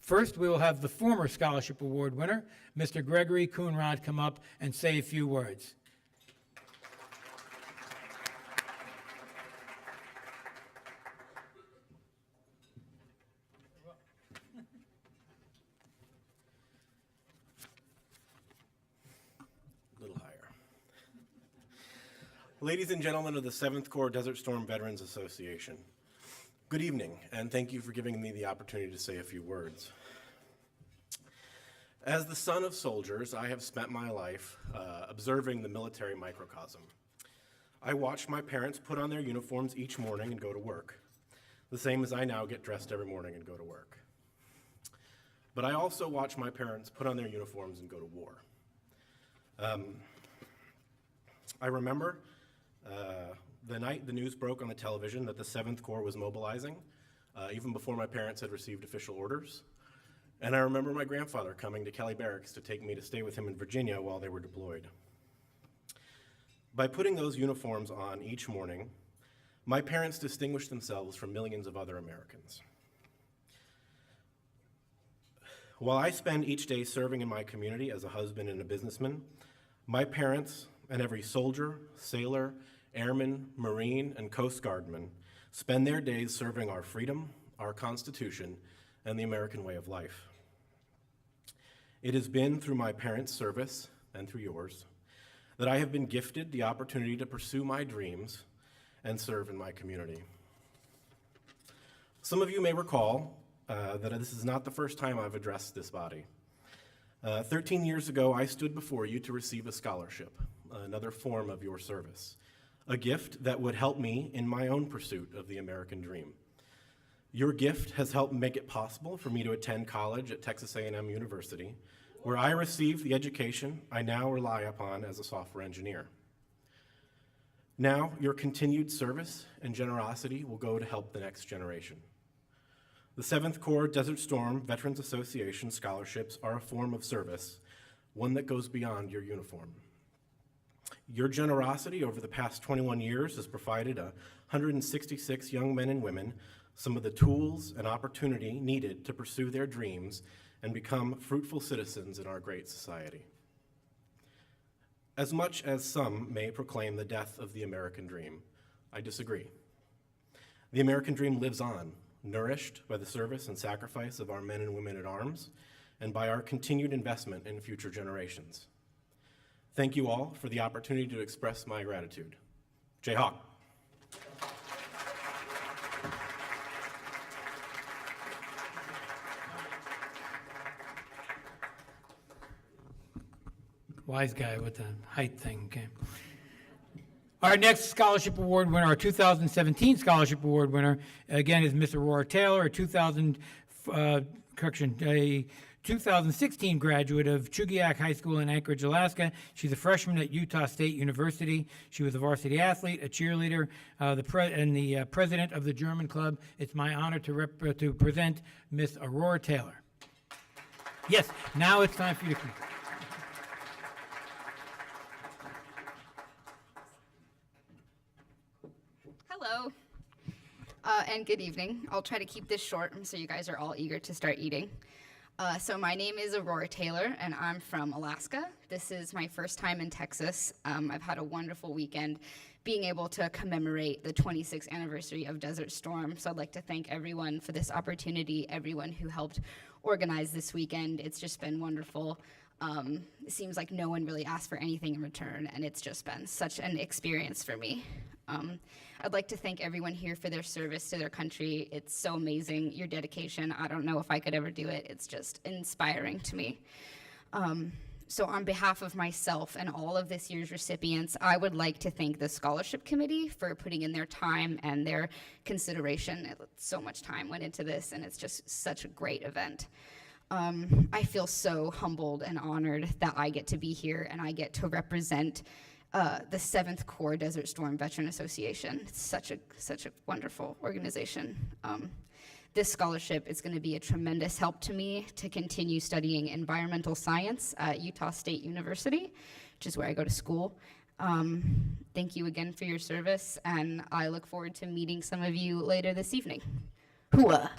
First, we will have the former Scholarship Award winner, Mr. Gregory Coonrod, come up and say a few words. A little higher. Ladies and gentlemen of the 7th Corps Desert Storm Veterans Association, good evening, and thank you for giving me the opportunity to say a few words. As the son of soldiers, I have spent my life observing the military microcosm. I watched my parents put on their uniforms each morning and go to work, the same as I now get dressed every morning and go to work. But I also watched my parents put on their uniforms and go to war. I remember the night the news broke on the television that the 7th Corps was mobilizing, even before my parents had received official orders. And I remember my grandfather coming to Kelly Barracks to take me to stay with him in Virginia while they were deployed. By putting those uniforms on each morning, my parents distinguished themselves from millions of other Americans. While I spend each day serving in my community as a husband and a businessman, my parents and every soldier, sailor, airman, Marine, and Coast Guardman spend their days serving our freedom, our Constitution, and the American way of life. It has been through my parents' service, and through yours, that I have been gifted the opportunity to pursue my dreams and serve in my community. Some of you may recall that this is not the first time I've addressed this body. 13 years ago, I stood before you to receive a scholarship, another form of your service, a gift that would help me in my own pursuit of the American dream. Your gift has helped make it possible for me to attend college at Texas A&M University, where I received the education I now rely upon as a software engineer. Now, your continued service and generosity will go to help the next generation. The 7th Corps Desert Storm Veterans Association scholarships are a form of service, one that goes beyond your uniform. Your generosity over the past 21 years has provided 166 young men and women some of the tools and opportunity needed to pursue their dreams and become fruitful citizens in our great society. As much as some may proclaim the death of the American dream, I disagree. The American dream lives on, nourished by the service and sacrifice of our men and women at arms and by our continued investment in future generations. Thank you all for the opportunity to express my gratitude. Jayhawk. Wise guy with the height thing, okay. Our next scholarship award winner, our 2017 scholarship award winner, again, is Miss Aurora Taylor, a 2016 graduate of Chugiak High School in Anchorage, Alaska. She's a freshman at Utah State University. She was a varsity athlete, a cheerleader, and the president of the German club. It's my honor to present Miss Aurora Taylor. Yes, now it's time for you to come. Hello, and good evening. I'll try to keep this short so you guys are all eager to start eating. So my name is Aurora Taylor, and I'm from Alaska. This is my first time in Texas. I've had a wonderful weekend being able to commemorate the 26th anniversary of Desert Storm. So I'd like to thank everyone for this opportunity, everyone who helped organize this weekend. It's just been wonderful. It seems like no one really asked for anything in return, and it's just been such an experience for me. I'd like to thank everyone here for their service to their country. It's so amazing, your dedication. I don't know if I could ever do it. It's just inspiring to me. So on behalf of myself and all of this year's recipients, I would like to thank the scholarship committee for putting in their time and their consideration. So much time went into this, and it's just such a great event. I feel so humbled and honored that I get to be here and I get to represent the 7th Corps Desert Storm Veteran Association. It's such a wonderful organization. This scholarship is going to be a tremendous help to me to continue studying environmental science at Utah State University, which is where I go to school. Thank you again for your service, and I look forward to meeting some of you later this evening. Hooah!